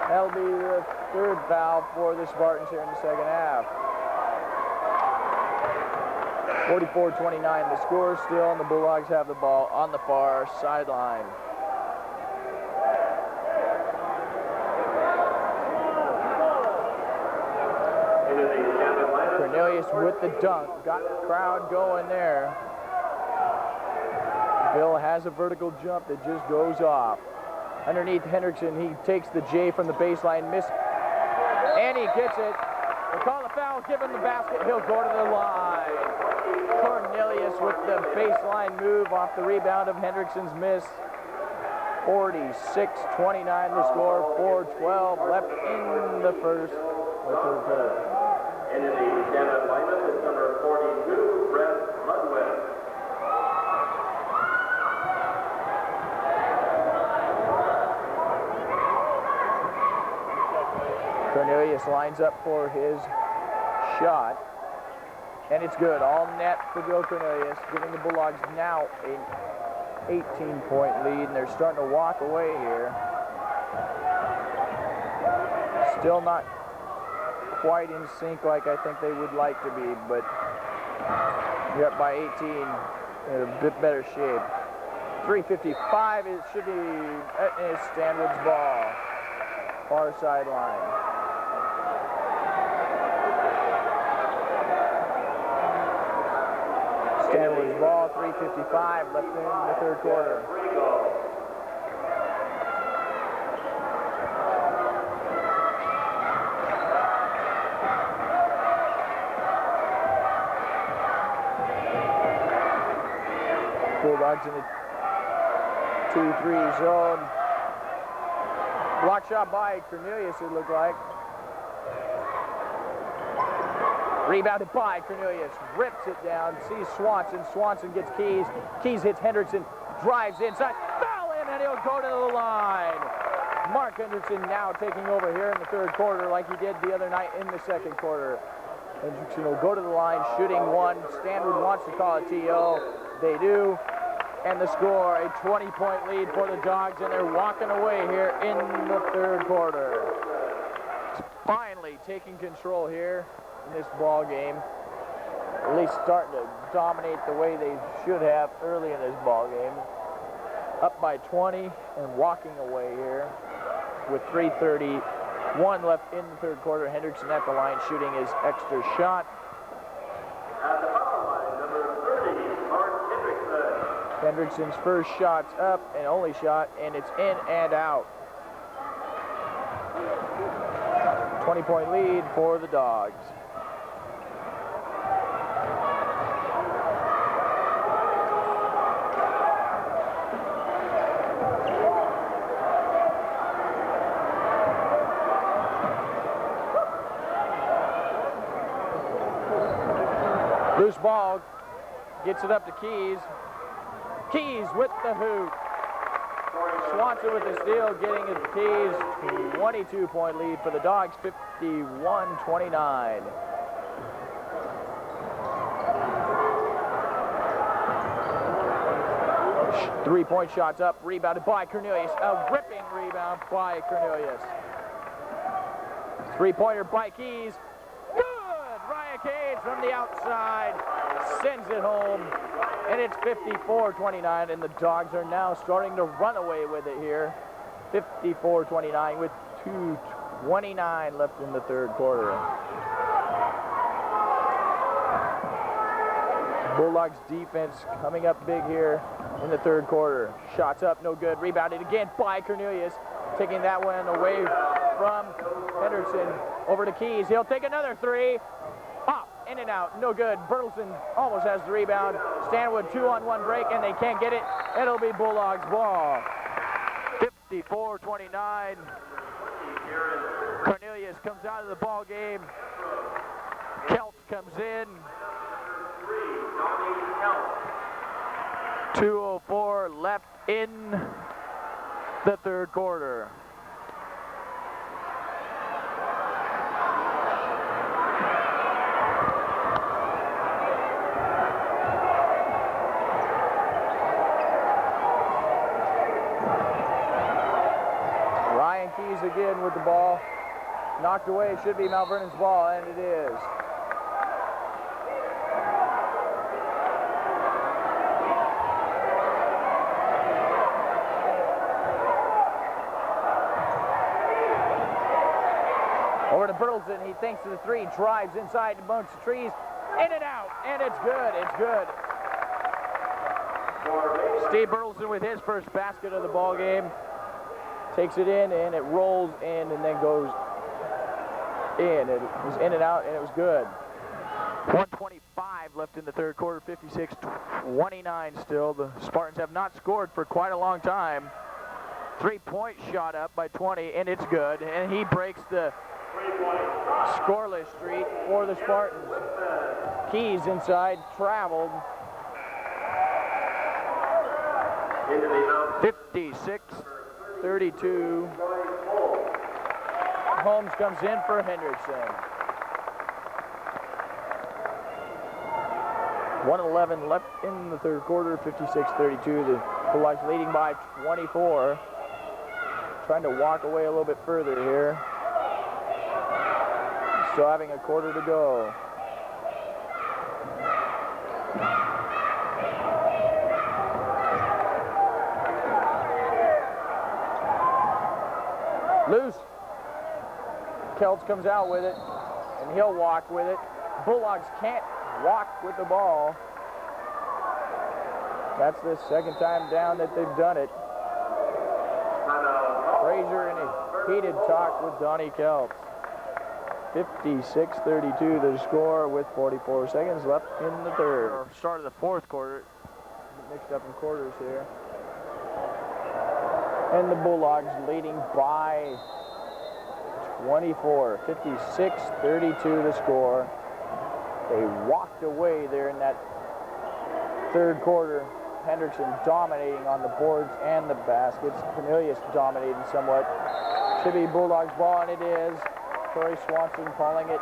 That'll be the third foul for the Spartans here in the second half. 44-29 the score still, and the Bulldogs have the ball on the far sideline. Cornelius with the dunk, got the crowd going there. Bill has a vertical jump that just goes off. Underneath Hendrickson, he takes the J from the baseline, miss, and he gets it. They call a foul, give him the basket, he'll go to the line. Cornelius with the baseline move off the rebound of Hendrickson's miss. 46-29 the score, 4:12 left in the first or third quarter. And in the standout lineup is number 42, Brett Ludwig. Cornelius lines up for his shot, and it's good. All net for Bill Cornelius, giving the Bulldogs now an 18-point lead, and they're starting to walk away here. Still not quite in sync like I think they would like to be, but you're up by 18 in a bit better shape. 3:55, it should be Stanwood's ball, far sideline. Stanwood's ball, 3:55 left in the third quarter. Bulldogs in the 2-3 zone. Block shot by Cornelius, it looked like. Rebounded by Cornelius, rips it down, sees Swanson. Swanson gets Keys. Keys hits Hendrickson, drives inside, foul in, and he'll go to the line. Mark Hendrickson now taking over here in the third quarter like he did the other night in the second quarter. Hendrickson will go to the line, shooting one. Stanwood wants to call a TO. They do. And the score, a 20-point lead for the Dogs, and they're walking away here in the third quarter. Finally taking control here in this ball game. At least starting to dominate the way they should have early in this ball game. Up by 20 and walking away here with 3:31 left in the third quarter. Hendrickson at the line shooting his extra shot. At the foul line, number 30, Mark Hendrickson. Hendrickson's first shot's up and only shot, and it's in and out. 20-point lead for the Dogs. Loose ball, gets it up to Keys. Keys with the hoop. Swanson with the steal, getting it to Keys. 22-point lead for the Dogs, 51-29. Three-point shots up, rebounded by Cornelius. A ripping rebound by Cornelius. Three-pointer by Keys. Good! Ryan Cage from the outside sends it home. And it's 54-29, and the Dogs are now starting to run away with it here. 54-29 with 2:29 left in the third quarter. Bulldogs defense coming up big here in the third quarter. Shots up, no good. Rebounded again by Cornelius. Taking that one away from Henderson. Over to Keys. He'll take another three. Off, in and out, no good. Bertelson almost has the rebound. Stanwood 2-on-1 break, and they can't get it. It'll be Bulldogs ball. 54-29. Cornelius comes out of the ball game. Kelts comes in. 2:04 left in the third quarter. Ryan Keys again with the ball. Knocked away, it should be Mount Vernon's ball, and it is. Over to Bertelson, he thinks of the three, drives inside amongst the trees, in and out, and it's good, it's good. Steve Bertelson with his first basket of the ball game. Takes it in, and it rolls in, and then goes in. It was in and out, and it was good. 1:25 left in the third quarter, 56-29 still. The Spartans have not scored for quite a long time. Three-point shot up by 20, and it's good. And he breaks the scoreless streak for the Spartans. Keys inside, traveled. 56-32. Holmes comes in for Hendrickson. 1:11 left in the third quarter, 56-32. The Bulldogs leading by 24. Trying to walk away a little bit further here. Still having a quarter to go. Loose. Kelts comes out with it, and he'll walk with it. Bulldogs can't walk with the ball. That's the second time down that they've done it. Frazier in a heated talk with Donnie Kelts. 56-32 the score with 44 seconds left in the third. Start of the fourth quarter. Mixed up in quarters here. And the Bulldogs leading by 24. 56-32 the score. They walked away there in that third quarter. Hendrickson dominating on the boards and the baskets. Cornelius dominating somewhat. Should be Bulldogs ball, and it is. Corey Swanson calling it.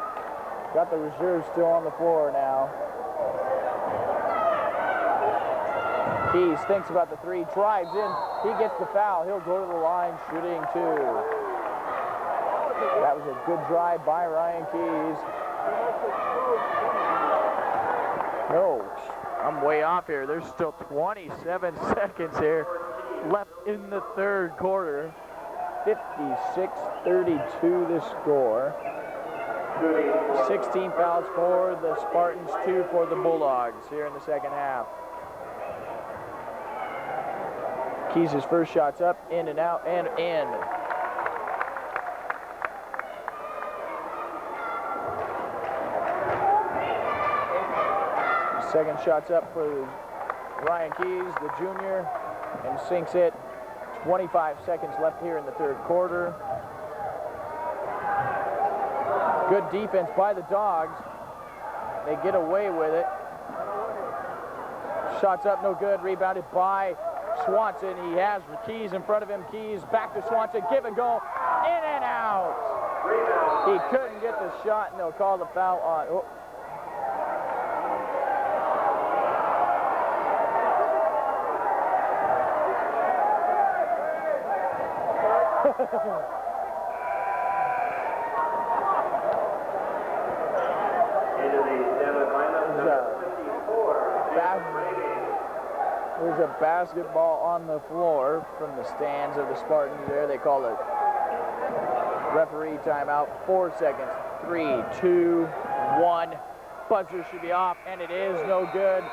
Got the reserves still on the floor now. Keys thinks about the three, drives in. He gets the foul. He'll go to the line shooting two. That was a good drive by Ryan Keys. No, I'm way off here. There's still 27 seconds here left in the third quarter. 56-32 the score. 16 fouls for the Spartans, 2 for the Bulldogs here in the second half. Keys' first shot's up, in and out, and in. Second shot's up for Ryan Keys, the junior, and sinks it. 25 seconds left here in the third quarter. Good defense by the Dogs. They get away with it. Shots up, no good. Rebounded by Swanson. He has Keys in front of him. Keys back to Swanson. Give and go. In and out. He couldn't get the shot, and they'll call the foul on. Oh. There's a basketball on the floor from the stands of the Spartans there. They call it referee timeout. 4 seconds. 3, 2, 1. Buzzer should be off, and it is no good.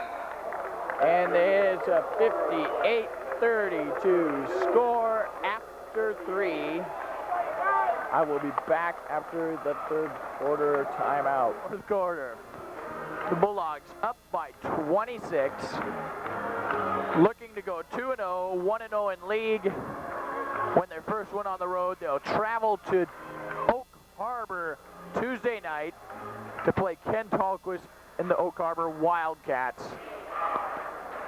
And it's a 58-32 score after 3. I will be back after the third quarter timeout. Fourth quarter. The Bulldogs up by 26. Looking to go 2-0, 1-0 in league. Win their first one on the road. They'll travel to Oak Harbor Tuesday night to play Ken Tallquist in the Oak Harbor Wildcats.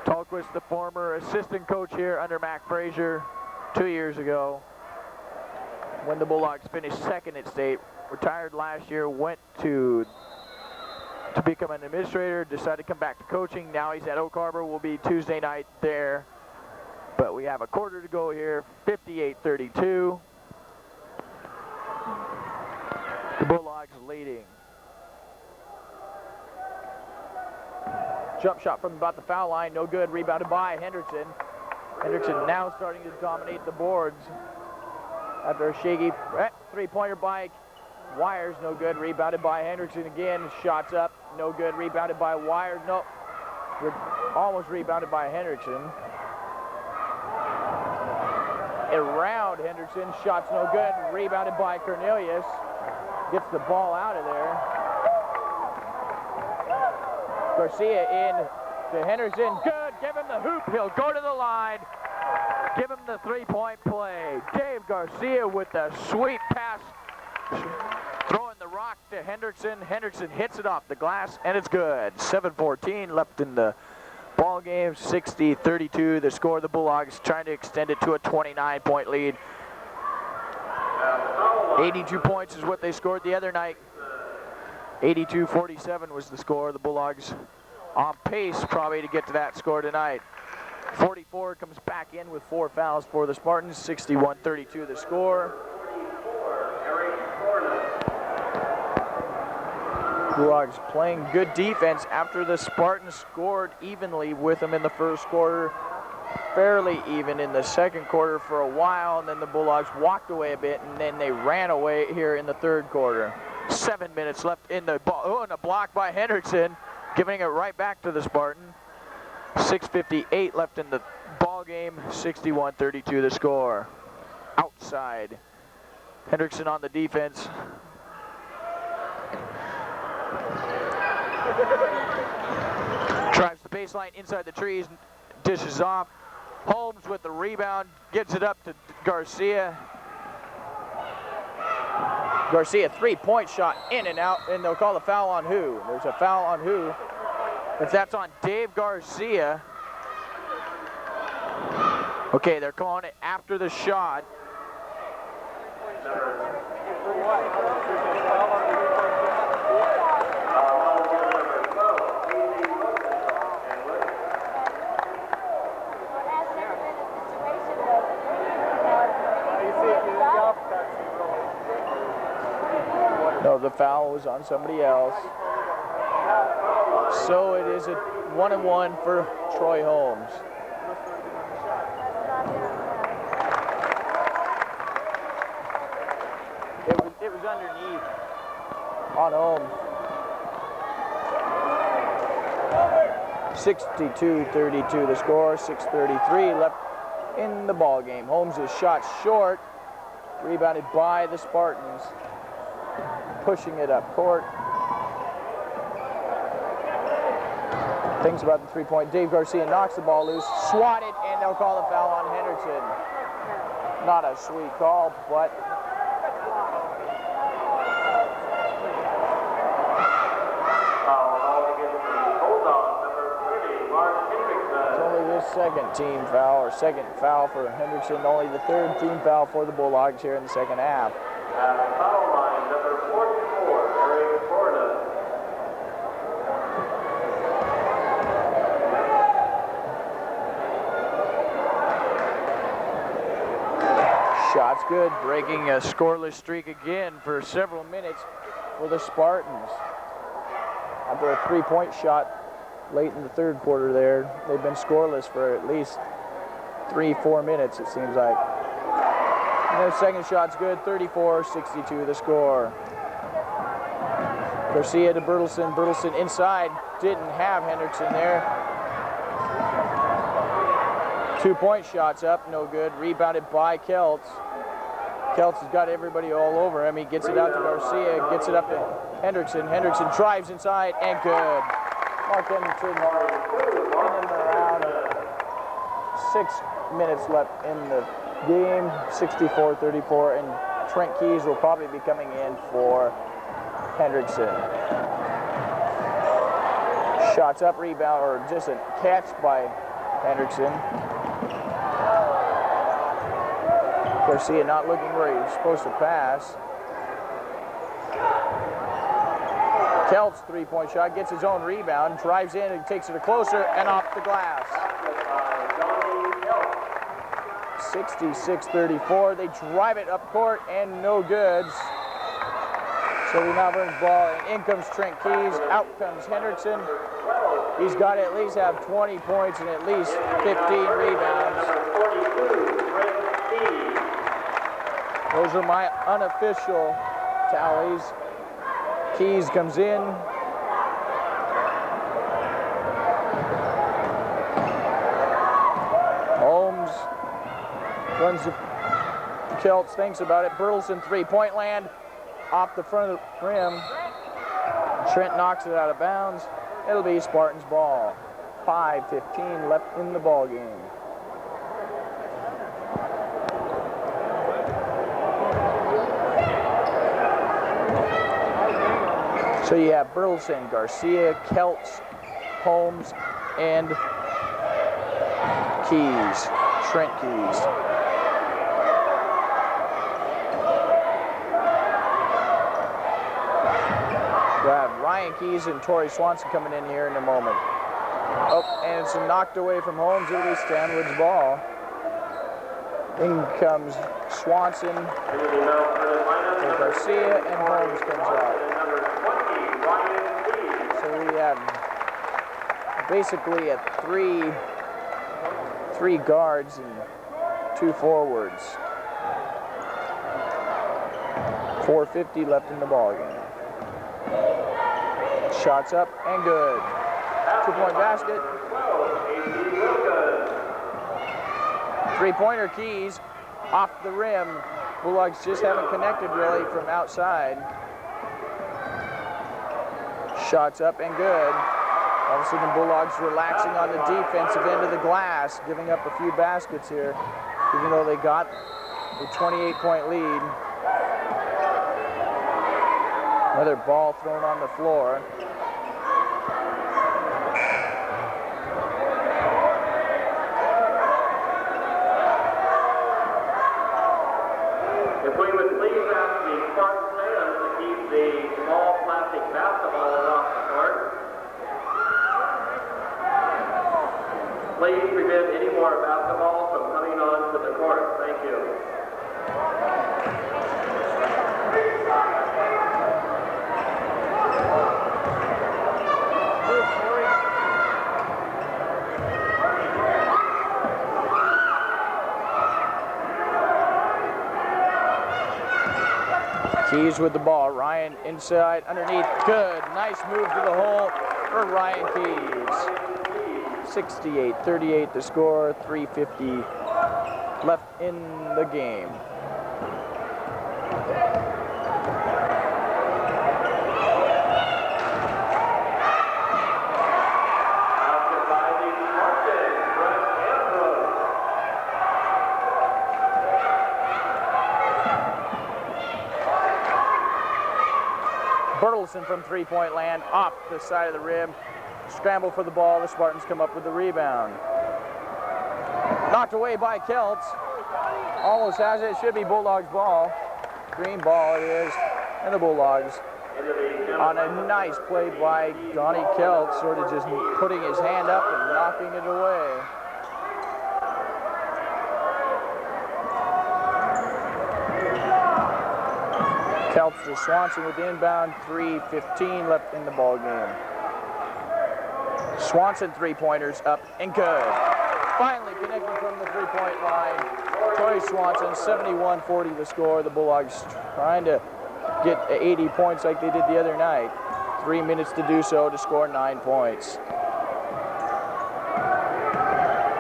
Tallquist, the former assistant coach here under Mac Frazier 2 years ago, when the Bulldogs finished second at state. Retired last year, went to become an administrator, decided to come back to coaching. Now he's at Oak Harbor. Will be Tuesday night there. But we have a quarter to go here, 58-32. The Bulldogs leading. Jump shot from about the foul line, no good. Rebounded by Hendrickson. Hendrickson now starting to dominate the boards after a shaky three-pointer by Wires, no good. Rebounded by Hendrickson again. Shots up, no good. Rebounded by Wires, no. Almost rebounded by Hendrickson. Around Hendrickson, shots no good. Rebounded by Cornelius. Gets the ball out of there. Garcia in to Henderson. Good. Give him the hoop. He'll go to the line. Give him the three-point play. Dave Garcia with the sweet pass. Throwing the rock to Hendrickson. Hendrickson hits it off the glass, and it's good. 7:14 left in the ball game. 60-32 the score. The Bulldogs trying to extend it to a 29-point lead. 82 points is what they scored the other night. 82-47 was the score. The Bulldogs on pace probably to get to that score tonight. 44 comes back in with 4 fouls for the Spartans. 61-32 the score. Bulldogs playing good defense after the Spartans scored evenly with them in the first quarter. Fairly even in the second quarter for a while, and then the Bulldogs walked away a bit, and then they ran away here in the third quarter. 7 minutes left in the ball. Oh, and a block by Hendrickson, giving it right back to the Spartan. 6:58 left in the ball game. 61-32 the score. Outside. Hendrickson on the defense. Drives the baseline inside the trees, dishes off. Holmes with the rebound, gives it up to Garcia. Garcia, three-point shot, in and out, and they'll call a foul on who? There's a foul on who? If that's on Dave Garcia. Okay, they're calling it after the shot. No, the foul was on somebody else. So it is a 1-and-1 for Troy Holmes. It was underneath on Holmes. 62-32 the score. 6:33 left in the ball game. Holmes is shot short, rebounded by the Spartans, pushing it up court. Thinks about the three-point. Dave Garcia knocks the ball loose, swatted, and they'll call the foul on Henderson. Not a sweet call, but it's only his second team foul, or second foul for Henderson, only the third team foul for the Bulldogs here in the second half. At the foul line, number 44, Eric Corda. Shot's good, breaking a scoreless streak again for several minutes for the Spartans. After a three-point shot late in the third quarter there, they've been scoreless for at least 3-4 minutes, it seems like. And their second shot's good, 34-62 the score. Garcia to Bertelsen, Bertelsen inside, didn't have Hendrickson there. 2-point shots up, no good, rebounded by Keltz. Keltz has got everybody all over him. He gets it out to Garcia, gets it up to Hendrickson. Hendrickson drives inside and good. Mark Hendrickson in and around 6 minutes left in the game, 64-34, and Trent Keys will probably be coming in for Hendrickson. Shots up, rebound, or just a catch by Hendrickson. Garcia not looking where he's supposed to pass. Keltz three-point shot, gets his own rebound, drives in and takes it closer and off the glass. 66-34, they drive it up court and no good. So we now bring the ball and in comes Trent Keys, out comes Hendrickson. He's got to at least have 20 points and at least 15 rebounds. Those are my unofficial tallies. Keys comes in. Holmes runs the Keltz, thinks about it. Bertelsen three-point land off the front of the rim. Trent knocks it out of bounds. It'll be Spartans ball. 5:15 left in the ball game. So you have Bertelsen, Garcia, Keltz, Holmes, and Keys, Trent Keys. We'll have Ryan Keys and Torrey Swanson coming in here in a moment. Oh, and it's knocked away from Holmes. It'll be Stanwood's ball. In comes Swanson, and Garcia, and Holmes comes out. So we have basically a three guards and 2 forwards. 4:50 left in the ball game. Shots up and good. 2-point basket. 3-pointer Keys off the rim. Bulldogs just haven't connected really from outside. Shots up and good. All of a sudden, Bulldogs relaxing on the defensive end of the glass, giving up a few baskets here, even though they got a 28-point lead. Another ball thrown on the floor. If we would please ask the Spartan fans to keep the small plastic basketballs off the court. Please prevent any more basketballs from coming onto the court. Thank you. Keys with the ball. Ryan inside, underneath. Good. Nice move to the hole for Ryan Keys. 68-38 the score, 3:50 left in the game. Bertelsen from three-point land, off the side of the rim. Scramble for the ball, the Spartans come up with the rebound. Knocked away by Kelts. Almost has it, should be Bulldogs ball. Green ball it is, and the Bulldogs on a nice play by Donnie Kelts, sort of just putting his hand up and knocking it away. Kelts to Swanson with the inbound, 3:15 left in the ball game. Swanson three-pointers up and good. Finally connecting from the three-point line. Troy Swanson, 71-40 the score. The Bulldogs trying to get 80 points like they did the other night. 3 minutes to do so to score 9 points.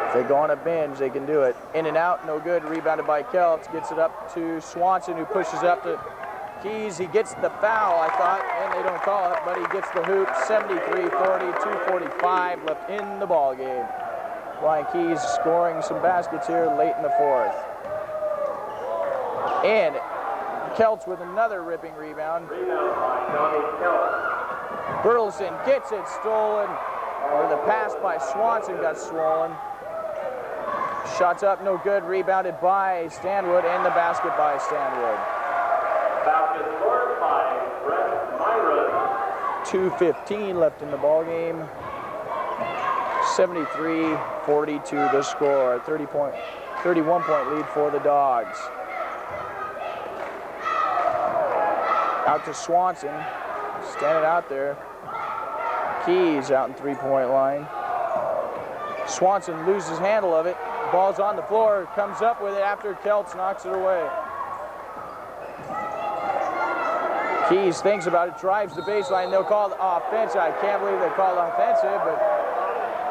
If they go on a binge, they can do it. In and out, no good. Rebounded by Kelts. Gets it up to Swanson, who pushes up to Keys. He gets the foul, I thought, and they don't call it, but he gets the hoop. 73-40, 2:45 left in the ball game. Brian Keys scoring some baskets here late in the fourth. And Kelts with another ripping rebound. Bertelsen gets it stolen, or the pass by Swanson got swollen. Shots up, no good. Rebounded by Stanwood, and the basket by Stanwood. Basket scored by Brett Myron. 2:15 left in the ball game. 73-42 the score. 31-point lead for the Dogs. Out to Swanson, standing out there. Keys out in three-point line. Swanson loses handle of it. Ball's on the floor, comes up with it after Kelts knocks it away. Keys thinks about it, drives the baseline. They'll call it offensive. I can't believe they called offensive, but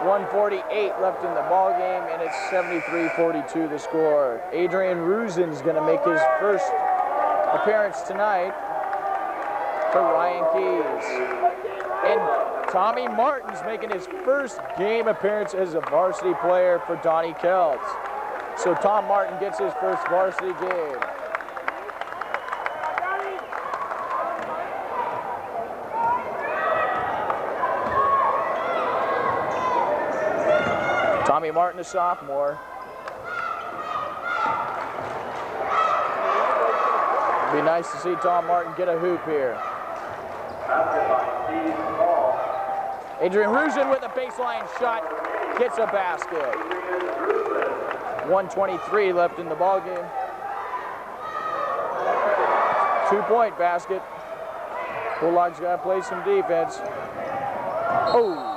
1:48 left in the ball game, and it's 73-42 the score. Adrian Ruzin's going to make his first appearance tonight for Ryan Keys. And Tommy Martin's making his first game appearance as a varsity player for Donnie Kelts. So Tom Martin gets his first varsity game. Tommy Martin, a sophomore. It'd be nice to see Tom Martin get a hoop here. Adrian Ruzin with a baseline shot, gets a basket. 1:23 left in the ball game. 2-point basket. Bulldogs got to play some defense. Oh.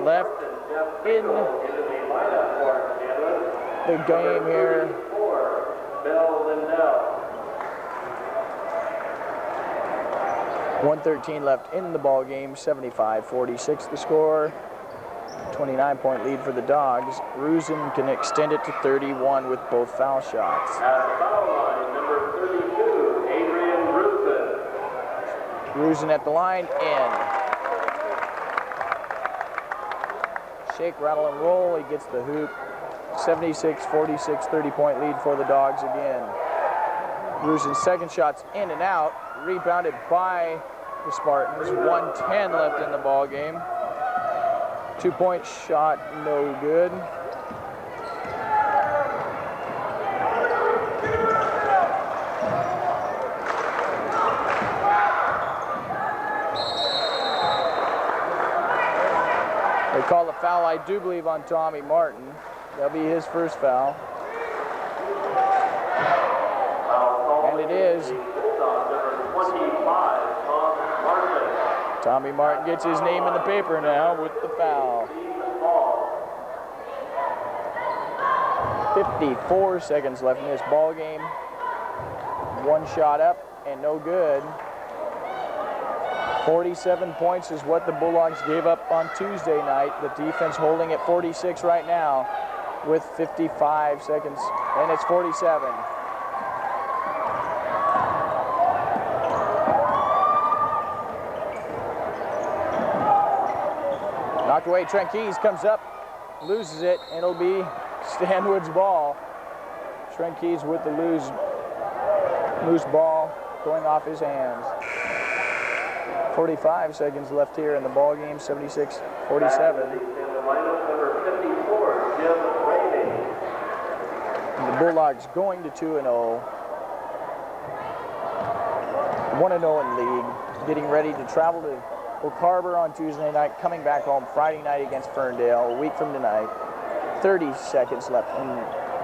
Left in the game here. 1:13 left in the ball game. 75-46 the score. 29-point lead for the Dogs. Ruzin can extend it to 31 with both foul shots. At the foul line, number 32, Adrian Ruzin. Ruzin at the line, in. Shake, rattle, and roll. He gets the hoop. 76-46, 30-point lead for the Dogs again. Ruzin's second shot's in and out. Rebounded by the Spartans. 1:10 left in the ball game. 2-point shot, no good. They call a foul, I do believe, on Tommy Martin. That'll be his first foul. And it is. Tommy Martin gets his name in the paper now with the foul. 54 seconds left in this ball game. One shot up and no good. 47 points is what the Bulldogs gave up on Tuesday night. The defense holding at 46 right now with 55 seconds, and it's 47. Knocked away, Trent Keys comes up, loses it, and it'll be Stanwood's ball. Trent Keys with the loose ball going off his hands. 45 seconds left here in the ball game, 76-47. The Bulldogs going to 2-0. 1-0 in league, getting ready to travel to Oak Harbor on Tuesday night, coming back home Friday night against Ferndale, a week from tonight. 30 seconds left in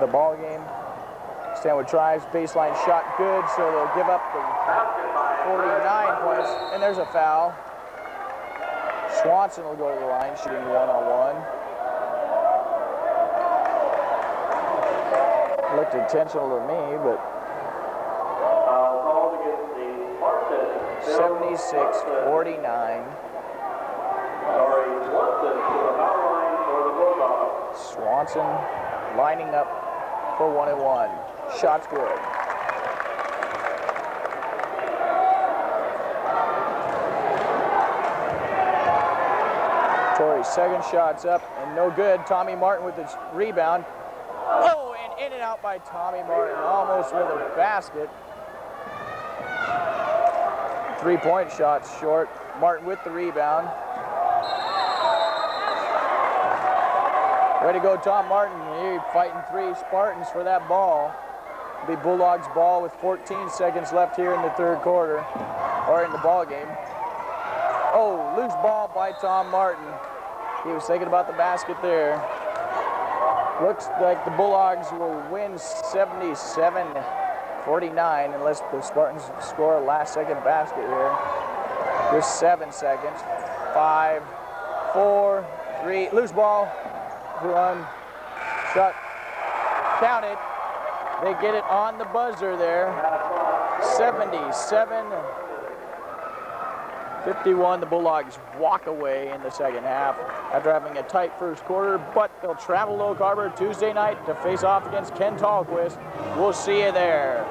the ball game. Stanwood tries, baseline shot good, so they'll give up the 49 points, and there's a foul. Swanson will go to the line, shooting one-on-one. Looked intentional to me, but 76-49. Swanson lining up for 1-1. Shot's good. Torrey's second shot's up and no good. Tommy Martin with his rebound. Oh, and in and out by Tommy Martin, almost with a basket. 3-point shot short. Martin with the rebound. Way to go, Tom Martin. You're fighting three Spartans for that ball. It'll be Bulldogs ball with 14 seconds left here in the third quarter, or in the ball game. Oh, loose ball by Tom Martin. He was thinking about the basket there. Looks like the Bulldogs will win 77-49 unless the Spartans score a last-second basket here. There's 7 seconds. 5, 4, 3. Loose ball. Run. Shot. Count it. They get it on the buzzer there. 77-51. The Bulldogs walk away in the second half after having a tight first quarter, but they'll travel to Oak Harbor Tuesday night to face off against Ken Tallquist. We'll see you there.